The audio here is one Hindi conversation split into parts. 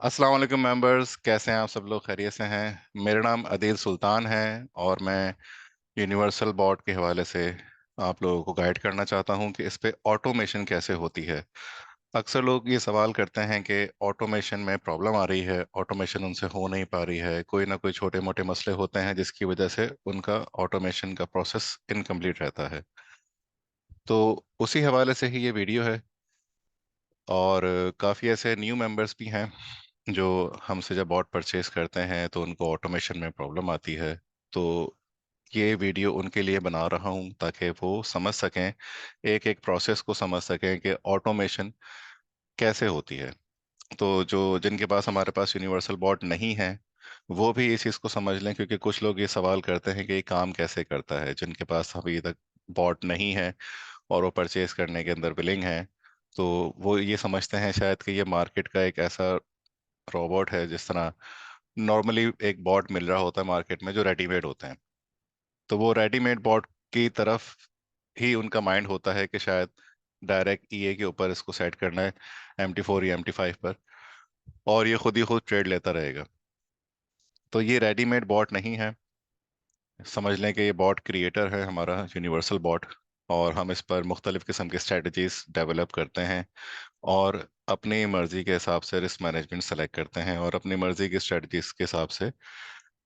अस्सलाम वालेकुम मेंबर्स, कैसे हैं आप सब लोग? खैरियत से हैं? मेरा नाम अदील सुल्तान है और मैं यूनिवर्सल बॉट के हवाले से आप लोगों को गाइड करना चाहता हूं कि इस पे ऑटोमेशन कैसे होती है। अक्सर लोग ये सवाल करते हैं कि ऑटोमेशन में प्रॉब्लम आ रही है, ऑटोमेशन उनसे हो नहीं पा रही है, कोई ना कोई छोटे मोटे मसले होते हैं जिसकी वजह से उनका ऑटोमेशन का प्रोसेस इनकम्प्लीट रहता है। तो उसी हवाले से ही ये वीडियो है। और काफ़ी ऐसे न्यू मेंबर्स भी हैं जो हमसे जब बॉट परचेज करते हैं तो उनको ऑटोमेशन में प्रॉब्लम आती है। तो ये वीडियो उनके लिए बना रहा हूँ ताकि वो समझ सकें, एक एक प्रोसेस को समझ सकें कि ऑटोमेशन कैसे होती है। तो जो जिनके पास हमारे पास यूनिवर्सल बॉट नहीं है वो भी इस चीज़ को समझ लें, क्योंकि कुछ लोग ये सवाल करते हैं कि ये काम कैसे करता है। जिनके पास अभी तक बॉट नहीं है और वो परचेज करने के अंदर विलिंग है, तो वो ये समझते हैं शायद कि ये मार्केट का एक ऐसा रोबोट है जिस तरह नॉर्मली एक बॉट मिल रहा होता है मार्केट में जो रेडीमेड होते हैं। तो वो रेडीमेड बॉट की तरफ ही उनका माइंड होता है कि शायद डायरेक्ट ईए के ऊपर इसको सेट करना है, MT4 या MT5 पर, और ये खुद ही खुद ट्रेड लेता रहेगा। तो ये रेडीमेड बॉट नहीं है। समझ लें कि ये बॉट क्रिएटर है हमारा यूनिवर्सल बॉट, और हम इस पर मुख्तलिफ किस्म की स्ट्रेटजीज डेवलप करते हैं और अपनी मर्जी के हिसाब से रिस्क मैनेजमेंट सेलेक्ट करते हैं और अपनी मर्जी की स्ट्रेटजीज के हिसाब से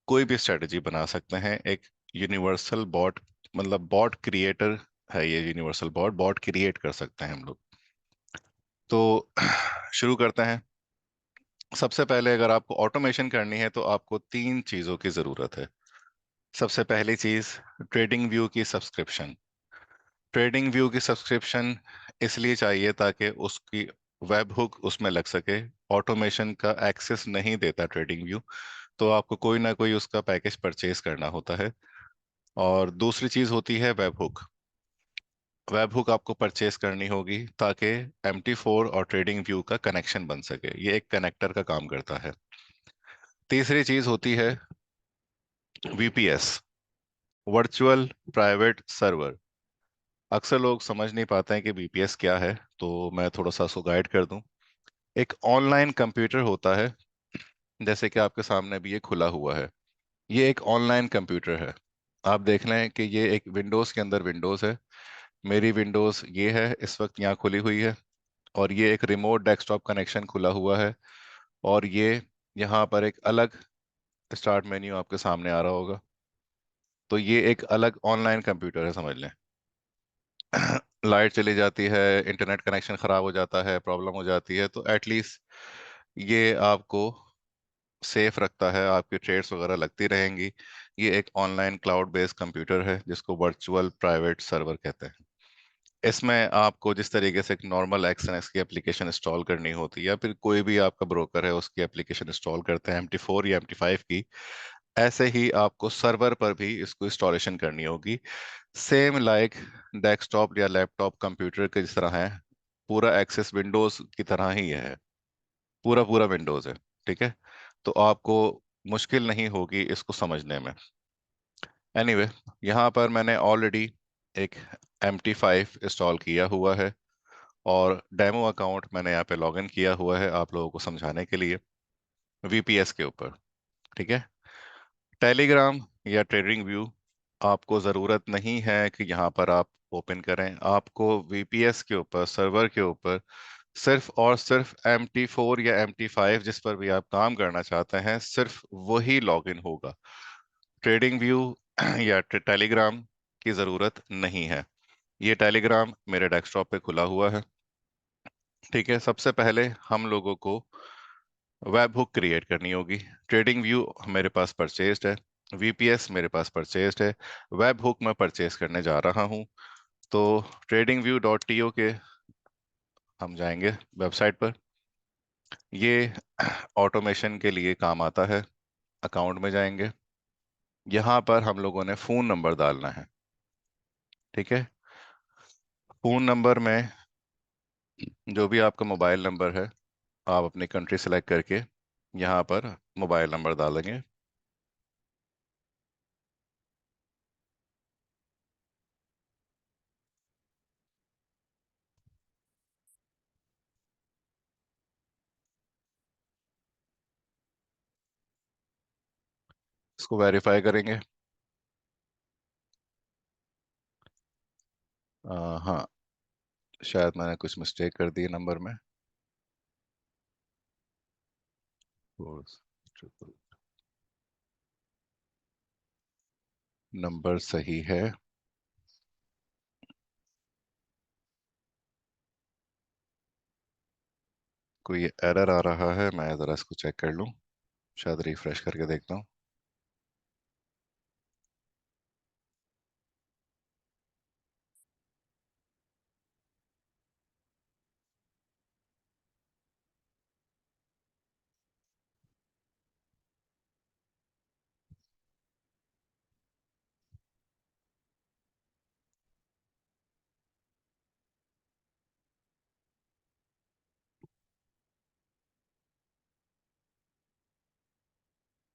कोई भी स्ट्रेटजी बना सकते हैं। एक यूनिवर्सल बॉट मतलब बॉट क्रिएटर है ये यूनिवर्सल बॉट, बॉट क्रिएट कर सकते हैं हम लोग। तो शुरू करते हैं। सबसे पहले अगर आपको ऑटोमेशन करनी है तो आपको तीन चीज़ों की ज़रूरत है। सबसे पहली चीज़, ट्रेडिंग व्यू की सब्सक्रिप्शन। ट्रेडिंग व्यू की सब्सक्रिप्शन इसलिए चाहिए ताकि उसकी वेब हुक उसमें लग सके। ऑटोमेशन का एक्सेस नहीं देता ट्रेडिंग व्यू, तो आपको कोई ना कोई उसका पैकेज परचेज करना होता है। और दूसरी चीज़ होती है वेब हुक। वेब हुक आपको परचेज करनी होगी ताकि MT4 और ट्रेडिंग व्यू का कनेक्शन बन सके। ये एक कनेक्टर का काम करता है। तीसरी चीज़ होती है VPS, वर्चुअल प्राइवेट सर्वर। अक्सर लोग समझ नहीं पाते हैं कि VPS क्या है, तो मैं थोड़ा सा उसको गाइड कर दूं। एक ऑनलाइन कंप्यूटर होता है, जैसे कि आपके सामने भी ये खुला हुआ है। ये एक ऑनलाइन कंप्यूटर है। आप देख लें कि ये एक विंडोज़ के अंदर विंडोज़ है। मेरी विंडोज़ ये है, इस वक्त यहाँ खुली हुई है। और ये एक रिमोट डेस्कटॉप कनेक्शन खुला हुआ है। और ये यहाँ पर एक अलग स्टार्ट मेन्यू आपके सामने आ रहा होगा। तो ये एक अलग ऑनलाइन कंप्यूटर है, समझ लें। लाइट चली जाती है, इंटरनेट कनेक्शन ख़राब हो जाता है, प्रॉब्लम हो जाती है, तो एटलीस्ट ये आपको सेफ रखता है, आपकी ट्रेड्स वगैरह लगती रहेंगी। ये एक ऑनलाइन क्लाउड बेस्ड कंप्यूटर है जिसको वर्चुअल प्राइवेट सर्वर कहते हैं। इसमें आपको जिस तरीके से एक नॉर्मल एक्स की एप्लीकेशन इंस्टॉल करनी होती है, या फिर कोई भी आपका ब्रोकर है उसकी एप्लीकेशन इंस्टॉल करते हैं MT4 या MT5 की, ऐसे ही आपको सर्वर पर भी इसको इंस्टॉलेशन करनी होगी। सेम लाइक डेस्कटॉप या लैपटॉप कंप्यूटर के जिस तरह है, पूरा एक्सेस विंडोज की तरह ही है। पूरा पूरा विंडोज है, ठीक है। तो आपको मुश्किल नहीं होगी इसको समझने में। एनीवे, यहाँ पर मैंने ऑलरेडी एक MT5 इंस्टॉल किया हुआ है और डेमो अकाउंट मैंने यहाँ पे लॉगिन किया हुआ है आप लोगों को समझाने के लिए, VPS के ऊपर, ठीक है। टेलीग्राम या ट्रेडिंग व्यू आपको ज़रूरत नहीं है कि यहाँ पर आप ओपन करें। आपको VPS के ऊपर, सर्वर के ऊपर, सिर्फ और सिर्फ MT4 या MT5 जिस पर भी आप काम करना चाहते हैं, सिर्फ वही लॉगिन होगा। ट्रेडिंग व्यू या टेलीग्राम की ज़रूरत नहीं है। ये टेलीग्राम मेरे डेस्कटॉप पे खुला हुआ है, ठीक है। सबसे पहले हम लोगों को वेब हुक क्रिएट करनी होगी। ट्रेडिंग व्यू मेरे पास परचेज्ड है, VPS मेरे पास परचेज्ड है, वेब हुक मैं परचेज करने जा रहा हूँ। तो tradingview.to के हम जाएंगे वेबसाइट पर। ये ऑटोमेशन के लिए काम आता है। अकाउंट में जाएंगे, यहाँ पर हम लोगों ने फ़ोन नंबर डालना है, ठीक है। फ़ोन नंबर में जो भी आपका मोबाइल नंबर है, आप अपनी कंट्री सेलेक्ट करके यहाँ पर मोबाइल नंबर डालेंगे। इसको वेरीफाई करेंगे। हाँ, शायद मैंने कुछ मिस्टेक कर दी है नंबर में। 4 नंबर सही है। कोई एरर आ रहा है, मैं ज़रा इसको चेक कर लूँ। शायद रिफ्रेश करके देखता हूँ।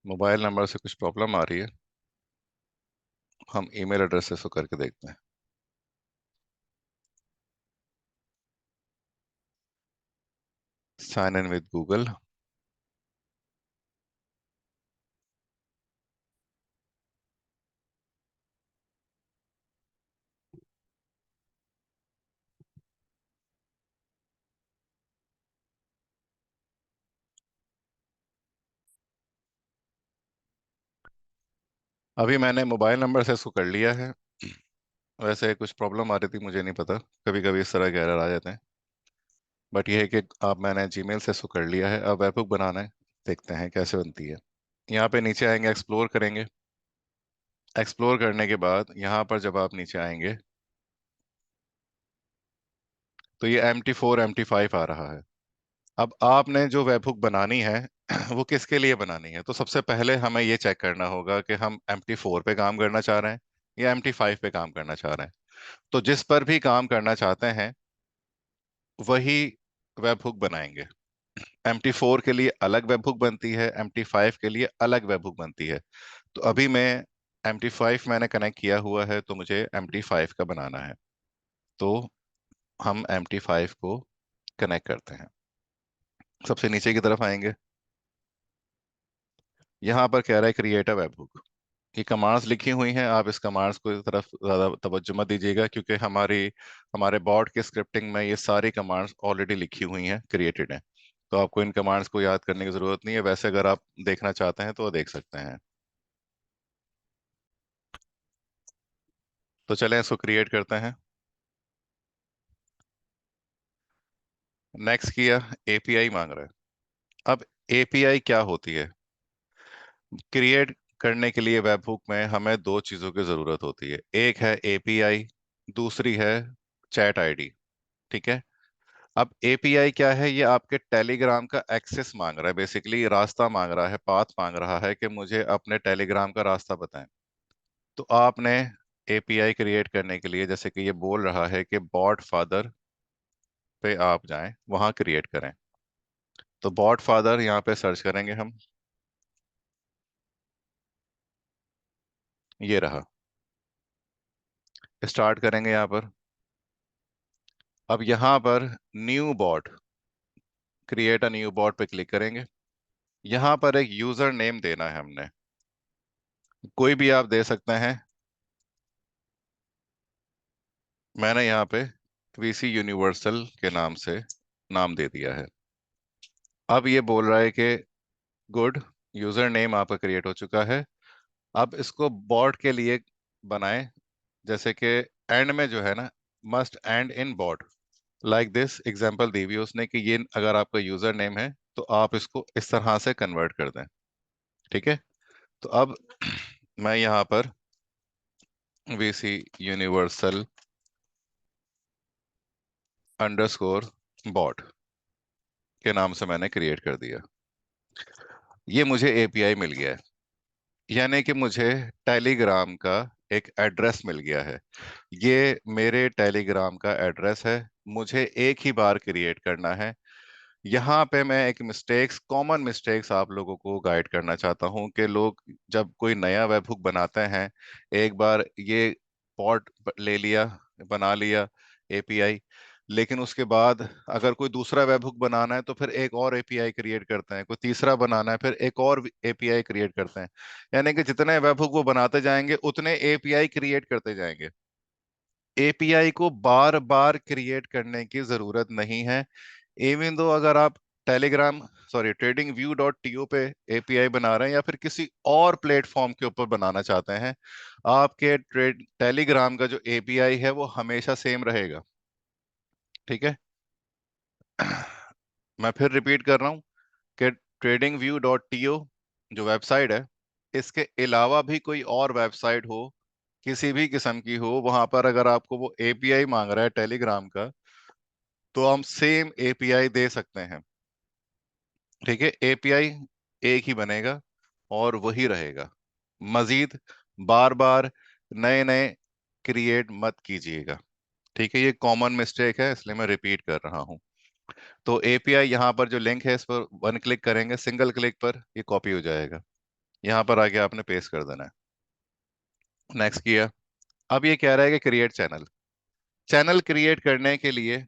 मोबाइल नंबर से कुछ प्रॉब्लम आ रही है। हम ईमेल एड्रेस से इसको करके देखते हैं। Sign in with Google. अभी मैंने मोबाइल नंबर से इसको कर लिया है। वैसे कुछ प्रॉब्लम आ रही थी, मुझे नहीं पता, कभी कभी इस तरह के एरर आ जाते हैं। बट ये है कि अब मैंने जीमेल से इसको कर लिया है। अब वेबबुक बनाना है, देखते हैं कैसे बनती है। यहाँ पे नीचे आएंगे, एक्सप्लोर करेंगे। एक्सप्लोर करने के बाद यहाँ पर जब आप नीचे आएंगे तो ये MT4 MT5 आ रहा है। अब आपने जो वेबहुक बनानी है वो किसके लिए बनानी है, तो सबसे पहले हमें ये चेक करना होगा कि हम MT4 पे काम करना चाह रहे हैं या MT5 पे काम करना चाह रहे हैं। तो जिस पर भी काम करना चाहते हैं वही वेबहुक बनाएंगे। MT4 के लिए अलग वेबहुक बनती है, MT5 के लिए अलग वेबहुक बनती है। तो अभी मैं MT5 मैंने कनेक्ट किया हुआ है, तो मुझे MT5 का बनाना है। तो हम MT5 को कनेक्ट करते हैं। सबसे नीचे की तरफ आएंगे। यहाँ पर कह रहा है क्रिएट अ वेबहुक। ये कमांड्स लिखी हुई हैं, आप इस कमांड्स को तरफ ज़्यादा तवज्जो मत दीजिएगा, क्योंकि हमारे बॉट के स्क्रिप्टिंग में ये सारी कमांड्स ऑलरेडी लिखी हुई हैं, क्रिएटेड हैं। तो आपको इन कमांड्स को याद करने की ज़रूरत नहीं है। वैसे अगर आप देखना चाहते हैं तो देख सकते हैं। तो चलें इसको क्रिएट करते हैं। नेक्स्ट किया, एपीआई मांग रहा है। अब एपीआई क्या होती है? क्रिएट करने के लिए वेबहुक में हमें दो चीज़ों की ज़रूरत होती है। एक है एपीआई, दूसरी है चैट आईडी। ठीक है। अब एपीआई क्या है? ये आपके टेलीग्राम का एक्सेस मांग रहा है, बेसिकली रास्ता मांग रहा है, पाथ मांग रहा है कि मुझे अपने टेलीग्राम का रास्ता बताएं। तो आपने एपीआई क्रिएट करने के लिए, जैसे कि ये बोल रहा है कि बॉट फादर पे आप जाएं, वहां क्रिएट करें। तो बॉट फादर यहाँ पे सर्च करेंगे हम। ये रहा। स्टार्ट करेंगे यहाँ पर। अब यहाँ पर new bot, create a new bot पे क्लिक करेंगे। यहाँ पर एक यूजर नेम देना है हमने, कोई भी आप दे सकते हैं। मैंने यहाँ पे वीसी यूनिवर्सल के नाम से नाम दे दिया है। अब ये बोल रहा है कि गुड, यूजर नेम आपका क्रिएट हो चुका है। अब इसको बॉट के लिए बनाएं। जैसे कि एंड में जो है ना, मस्ट एंड इन बॉट, लाइक दिस एग्जांपल दी हुई है उसने कि ये अगर आपका यूजर नेम है तो आप इसको इस तरह से कन्वर्ट कर दें। ठीक है। तो अब मैं यहाँ पर वीसी यूनिवर्सल अंडरस्कोर बॉट के नाम से मैंने क्रिएट कर दिया। ये मुझे एपीआई मिल गया है, यानी कि मुझे टेलीग्राम का एक एड्रेस मिल गया है। ये मेरे टेलीग्राम का एड्रेस है। मुझे एक ही बार क्रिएट करना है। यहाँ पे मैं एक मिस्टेक्स, कॉमन मिस्टेक्स आप लोगों को गाइड करना चाहता हूँ कि लोग जब कोई नया वेबहुक बनाते हैं, एक बार ये पॉट ले लिया, बना लिया एपीआई, लेकिन उसके बाद अगर कोई दूसरा वेब हुक बनाना है तो फिर एक और एपीआई क्रिएट करते हैं, कोई तीसरा बनाना है फिर एक और एपीआई क्रिएट करते हैं। यानी कि जितने वेब हुक वो बनाते जाएंगे उतने एपीआई क्रिएट करते जाएंगे। एपीआई को बार बार क्रिएट करने की जरूरत नहीं है। इवन दो अगर आप Telegram sorry TradingView dot TO पे एपीआई बना रहे हैं या फिर किसी और प्लेटफॉर्म के ऊपर बनाना चाहते हैं, आपके ट्रेड टेलीग्राम का जो एपीआई है वो हमेशा सेम रहेगा। ठीक है। मैं फिर रिपीट कर रहा हूँ कि ट्रेडिंग व्यू डॉट टीओ जो वेबसाइट है, इसके अलावा भी कोई और वेबसाइट हो, किसी भी किस्म की हो, वहां पर अगर आपको वो एपीआई मांग रहा है टेलीग्राम का, तो हम सेम एपीआई दे सकते हैं। ठीक है। एपीआई एक ही बनेगा और वही रहेगा। मजीद बार बार नए नए क्रिएट मत कीजिएगा। ठीक है। ये कॉमन मिस्टेक है, इसलिए मैं रिपीट कर रहा हूँ। तो एपीआई यहाँ पर जो लिंक है इस पर वन क्लिक करेंगे, सिंगल क्लिक पर ये कॉपी हो जाएगा। यहाँ पर आके आपने पेस्ट कर देना है। नेक्स्ट किया। अब ये कह रहा है कि क्रिएट चैनल। चैनल क्रिएट करने के लिए,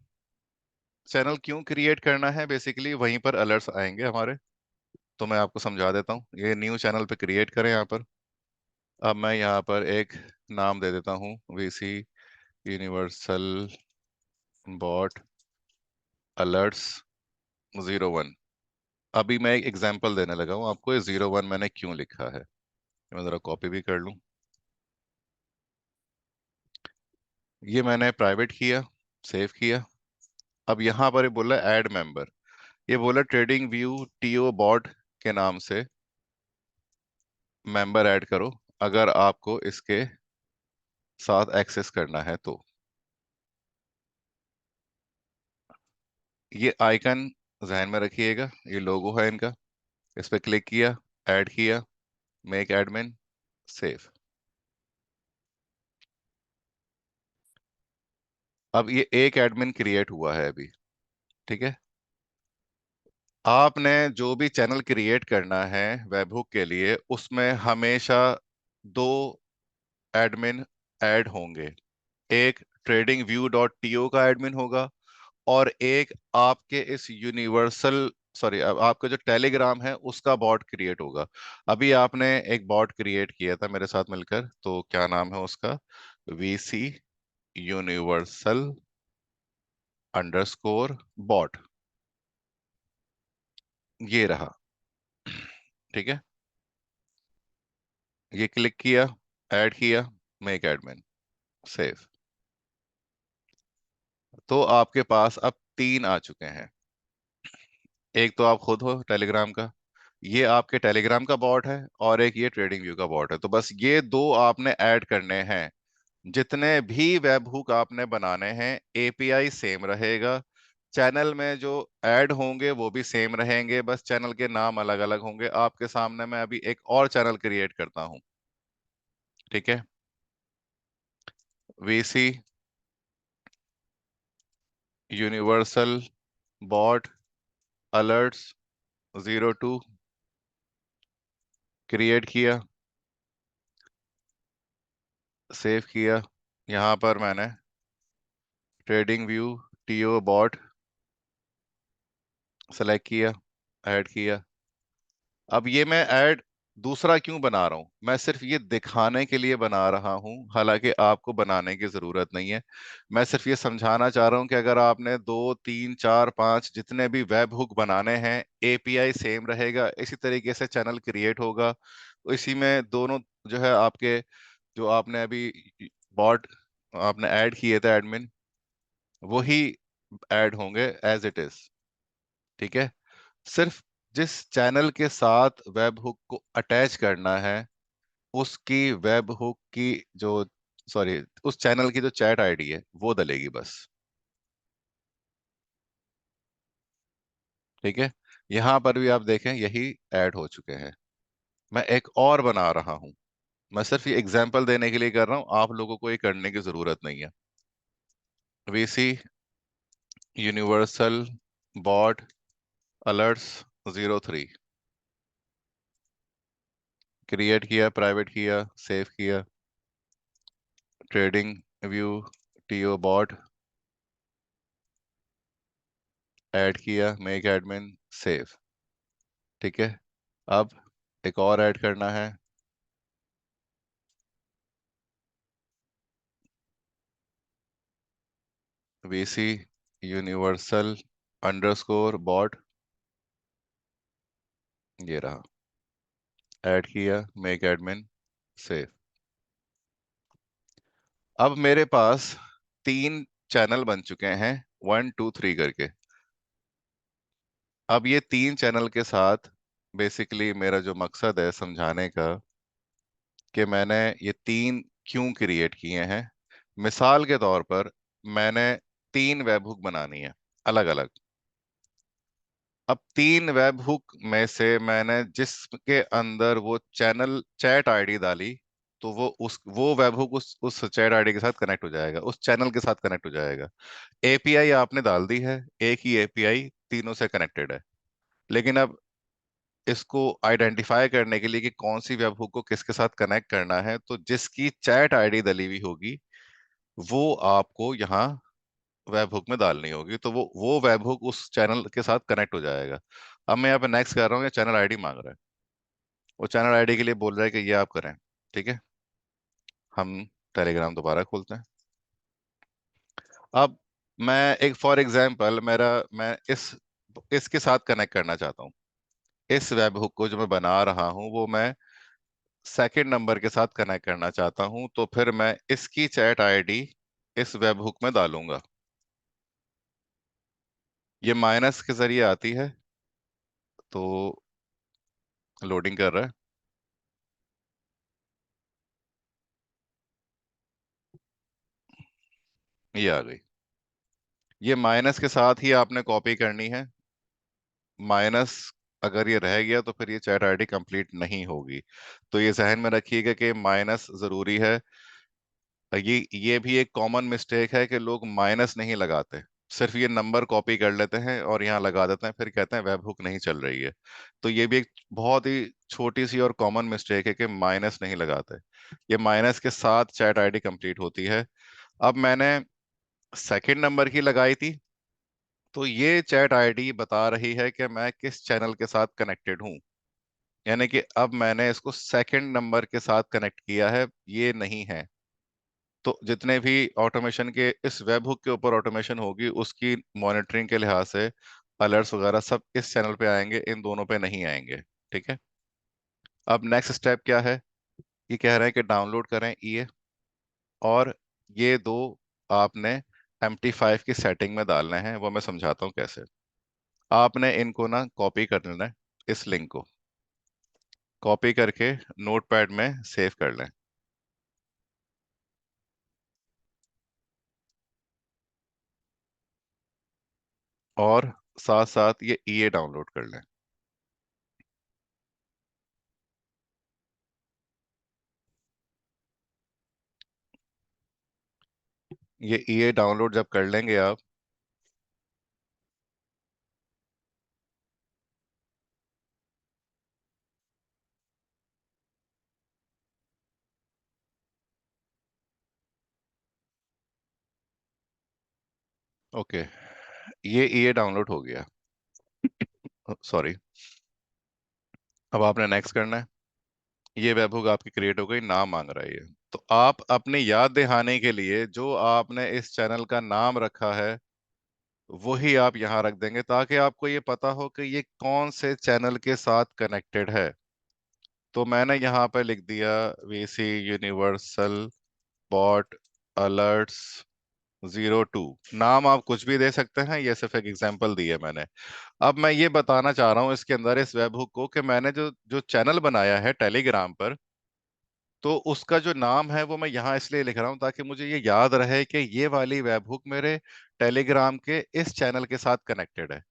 चैनल क्यों क्रिएट करना है, बेसिकली वहीं पर अलर्ट्स आएंगे हमारे। तो मैं आपको समझा देता हूँ। ये न्यू चैनल पे क्रिएट करें यहाँ पर। अब मैं यहाँ पर एक नाम दे देता हूँ, वीसी यूनिवर्सल बॉट अलर्ट्स 01। अभी मैं एक एग्जांपल देने लगा हूँ आपको, ये 01 मैंने क्यों लिखा है। मैं जरा कॉपी भी कर लूँ। ये मैंने प्राइवेट किया, सेव किया। अब यहाँ पर ये बोला ऐड मेंबर। ये बोला ट्रेडिंग व्यू टीओ बॉट के नाम से मेंबर ऐड करो अगर आपको इसके साथ एक्सेस करना है तो। ये आइकन जहन में रखिएगा, ये लोगो है इनका। इस पे क्लिक किया, ऐड किया, मेक एडमिन, सेव। अब ये एक एडमिन क्रिएट हुआ है अभी। ठीक है। आपने जो भी चैनल क्रिएट करना है वेबहुक के लिए, उसमें हमेशा दो एडमिन ऐड होंगे। एक ट्रेडिंग व्यू डॉट टीओ का एडमिन होगा और एक आपके इस यूनिवर्सल सॉरी आपका जो टेलीग्राम है उसका बॉट क्रिएट होगा। अभी आपने एक बॉट क्रिएट किया था मेरे साथ मिलकर, तो क्या नाम है उसका, वीसी यूनिवर्सल अंडरस्कोर बॉट। ये रहा। ठीक है। ये क्लिक किया, ऐड किया, मेक एडमिन, सेव। तो आपके पास अब तीन आ चुके हैं। एक तो आप खुद हो टेलीग्राम का, ये आपके टेलीग्राम का बॉट है, और एक ये ट्रेडिंग व्यू का बॉट है। तो बस ये दो आपने ऐड करने हैं। जितने भी वेब हुक आपने बनाने हैं एपीआई सेम रहेगा। चैनल में जो ऐड होंगे वो भी सेम रहेंगे, बस चैनल के नाम अलग अलग होंगे। आपके सामने मैं अभी एक और चैनल क्रिएट करता हूं। ठीक है। VC universal bot alerts 02 create किया, सेव किया। यहाँ पर मैंने TradingView TO bot select किया, ऐड किया। अब ये मैं ऐड दूसरा क्यों बना रहा हूं, मैं सिर्फ ये दिखाने के लिए बना रहा हूं, हालांकि आपको बनाने की जरूरत नहीं है। मैं सिर्फ ये समझाना चाह रहा हूं कि अगर आपने दो तीन चार पांच जितने भी वेब हुक बनाने हैं, एपीआई सेम रहेगा, इसी तरीके से चैनल क्रिएट होगा। इसी में दोनों जो है आपके, जो आपने अभी बॉट आपने ऐड किए थे एडमिन, वही ऐड होंगे एज इट इज। ठीक है। सिर्फ जिस चैनल के साथ वेब हुक को अटैच करना है, उसकी वेब हुक की जो सॉरी उस चैनल की जो चैट आईडी है वो डलेगी बस। ठीक है। यहां पर भी आप देखें यही ऐड हो चुके हैं। मैं एक और बना रहा हूं। मैं सिर्फ ये एग्जांपल देने के लिए कर रहा हूं, आप लोगों को ये करने की जरूरत नहीं है। VC universal bot alerts 03 create किया, प्राइवेट किया, सेव किया। TradingView TO bot add किया, मेक एडमिन, सेव। ठीक है। अब एक और ऐड करना है। वीसी यूनिवर्सल अंडरस्कोर बॉट, ये रहा। ऐड किया, मेक एडमिन, सेव। अब मेरे पास तीन चैनल बन चुके हैं, 1 2 3 करके। अब ये तीन चैनल के साथ बेसिकली मेरा जो मकसद है समझाने का, कि मैंने ये तीन क्यों क्रिएट किए हैं। मिसाल के तौर पर मैंने तीन वेब हुक बनानी है, अलग अलग। अब तीन वेब हुक में से मैंने जिसके अंदर वो चैनल चैट आईडी डाली, तो वो वेब हुक उस चैट आईडी के साथ कनेक्ट हो जाएगा, उस चैनल के साथ कनेक्ट हो जाएगा। एपीआई आपने डाल दी है, एक ही एपीआई तीनों से कनेक्टेड है। लेकिन अब इसको आइडेंटिफाई करने के लिए कि कौन सी वेब हुक को किसके साथ कनेक्ट करना है, तो जिसकी चैट आईडी डली हुई होगी वो आपको यहाँ वेब हुक में डालनी होगी, तो वो वेब हुक उस चैनल के साथ कनेक्ट हो जाएगा। अब मैं यहाँ पे नेक्स्ट कर रहा हूँ, ये चैनल आईडी मांग रहा है। वो चैनल आईडी के लिए बोल रहा है कि ये आप करें। ठीक है। हम टेलीग्राम दोबारा खोलते हैं। अब मैं एक फॉर एग्जांपल मैं इसके साथ कनेक्ट करना चाहता हूँ। इस वेब हुक को जो मैं बना रहा हूँ वो मैं सेकंड नंबर के साथ कनेक्ट करना चाहता हूं, तो फिर मैं इसकी चैट आईडी इस वेब हुक में डालूंगा। ये माइनस के जरिए आती है, तो लोडिंग कर रहा है। ये आ गई। ये माइनस के साथ ही आपने कॉपी करनी है। माइनस अगर ये रह गया तो फिर ये चैट आईडी कंप्लीट नहीं होगी। तो ये जहन में रखिएगा कि माइनस जरूरी है। ये भी एक कॉमन मिस्टेक है कि लोग माइनस नहीं लगाते, सिर्फ ये नंबर कॉपी कर लेते हैं और यहाँ लगा देते हैं, फिर कहते हैं वेब हुक नहीं चल रही है। तो ये भी एक बहुत ही छोटी सी और कॉमन मिस्टेक है कि माइनस नहीं लगाते। ये माइनस के साथ चैट आईडी कंप्लीट होती है। अब मैंने सेकंड नंबर की लगाई थी, तो ये चैट आईडी बता रही है कि मैं किस चैनल के साथ कनेक्टेड हूँ। यानी कि अब मैंने इसको सेकंड नंबर के साथ कनेक्ट किया है, ये नहीं है। तो जितने भी ऑटोमेशन के इस वेब हुक के ऊपर ऑटोमेशन होगी उसकी मॉनिटरिंग के लिहाज से अलर्ट्स वगैरह सब इस चैनल पे आएंगे, इन दोनों पे नहीं आएंगे। ठीक है। अब नेक्स्ट स्टेप क्या है, ये कह रहे हैं कि डाउनलोड करें ये, और ये दो आपने MT5 की सेटिंग में डालने हैं, वो मैं समझाता हूँ कैसे। आपने इनको ना कॉपी कर लेना है, इस लिंक को कॉपी करके नोटपैड में सेव कर लें, और साथ साथ ये ईए डाउनलोड कर लें। ये ईए डाउनलोड जब कर लेंगे आप, ओके, ये डाउनलोड हो गया। सॉरी। अब आपने नेक्स्ट करना है। ये वेबहुक आपकी क्रिएट हो गई, नाम मांग रहा है ये। तो आप अपनी याद दहाने के लिए जो आपने इस चैनल का नाम रखा है वही आप यहाँ रख देंगे, ताकि आपको ये पता हो कि ये कौन से चैनल के साथ कनेक्टेड है। तो मैंने यहाँ पे लिख दिया वीसी यूनिवर्सल बॉट अलर्ट्स 02। नाम आप कुछ भी दे सकते हैं, ये सिर्फ एक एग्जांपल दी है मैंने। अब मैं ये बताना चाह रहा हूँ इसके अंदर इस वेब हुक को, कि मैंने जो जो चैनल बनाया है टेलीग्राम पर, तो उसका जो नाम है वो मैं यहाँ इसलिए लिख रहा हूँ ताकि मुझे ये याद रहे कि ये वाली वेब हुक मेरे टेलीग्राम के इस चैनल के साथ कनेक्टेड है।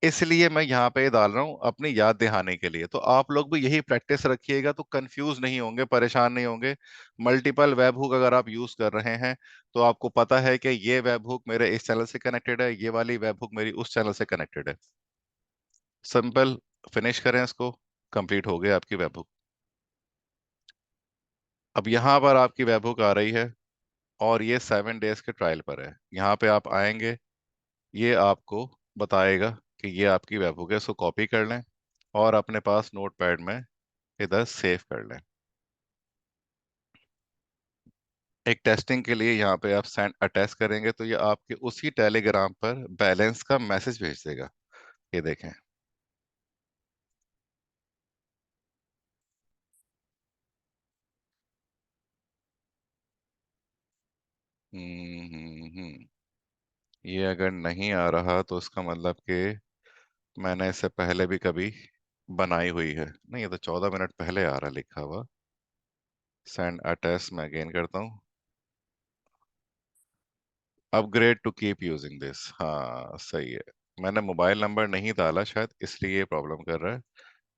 इसलिए मैं यहाँ पे डाल रहा हूँ अपनी याद दहाने के लिए। तो आप लोग भी यही प्रैक्टिस रखिएगा, तो कंफ्यूज नहीं होंगे, परेशान नहीं होंगे। मल्टीपल वेब हुक अगर आप यूज कर रहे हैं तो आपको पता है कि ये वेब हुक मेरे इस चैनल से कनेक्टेड है, ये वाली वेब हुक मेरी उस चैनल से कनेक्टेड है। सिंपल। फिनिश करें इसको। कंप्लीट हो गया आपकी वेब हुक। अब यहाँ पर आपकी वेब हुक आ रही है, और ये 7 डेज के ट्रायल पर है। यहाँ पे आप आएंगे, ये आपको बताएगा कि ये आपकी वेबहुक है, इसको कॉपी कर लें और अपने पास नोटपैड में इधर सेव कर लें। एक टेस्टिंग के लिए यहाँ पे आप सेंड अटैच करेंगे तो ये आपके उसी टेलीग्राम पर बैलेंस का मैसेज भेज देगा। ये देखें। हम्म। ये अगर नहीं आ रहा तो इसका मतलब कि मैंने इससे पहले भी कभी बनाई हुई है। नहीं, ये तो 14 मिनट पहले आ रहा लिखा हुआ। सेंड अटैच मैं अगेन करता हूँ। Upgrade to keep using this, हाँ सही है। मैंने मोबाइल नंबर नहीं डाला, शायद इसलिए ये प्रॉब्लम कर रहा है।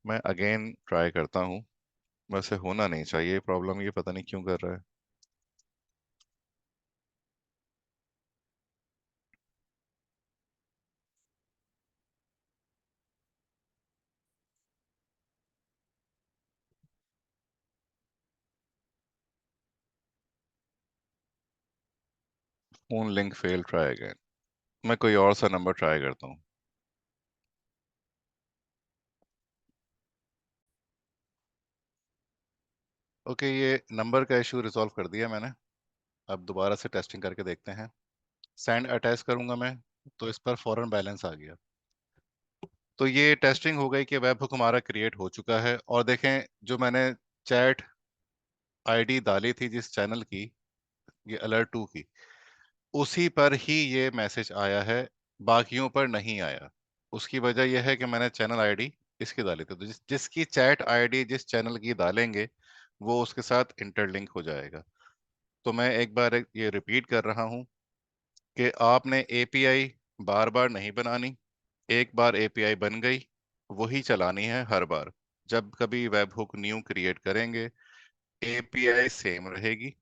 मैं अगेन ट्राई करता हूँ। वैसे होना नहीं चाहिए प्रॉब्लम, ये पता नहीं क्यों कर रहा है। Phone link fail, try again. मैं कोई और सा नंबर ट्राई करता हूँ। ओके, ये नंबर का इशू रिजॉल्व कर दिया मैंने। अब दोबारा से टेस्टिंग करके देखते हैं। सेंड अटैच करूंगा मैं तो इस पर फौरन बैलेंस आ गया। तो ये टेस्टिंग हो गई कि वेबहुक हमारा क्रिएट हो चुका है। और देखें, जो मैंने चैट आईडी डाली थी जिस चैनल की, ये अलर्ट टू की, उसी पर ही ये मैसेज आया है, बाकियों पर नहीं आया। उसकी वजह यह है कि मैंने चैनल आईडी इसकी डाली थी, तो जिसकी चैट आईडी जिस चैनल की डालेंगे वो उसके साथ इंटरलिंक हो जाएगा। तो मैं एक बार ये रिपीट कर रहा हूँ कि आपने एपीआई बार बार नहीं बनानी। एक बार एपीआई बन गई, वही चलानी है हर बार। जब कभी वेब हुक न्यू क्रिएट करेंगे, एपीआई सेम रहेगी।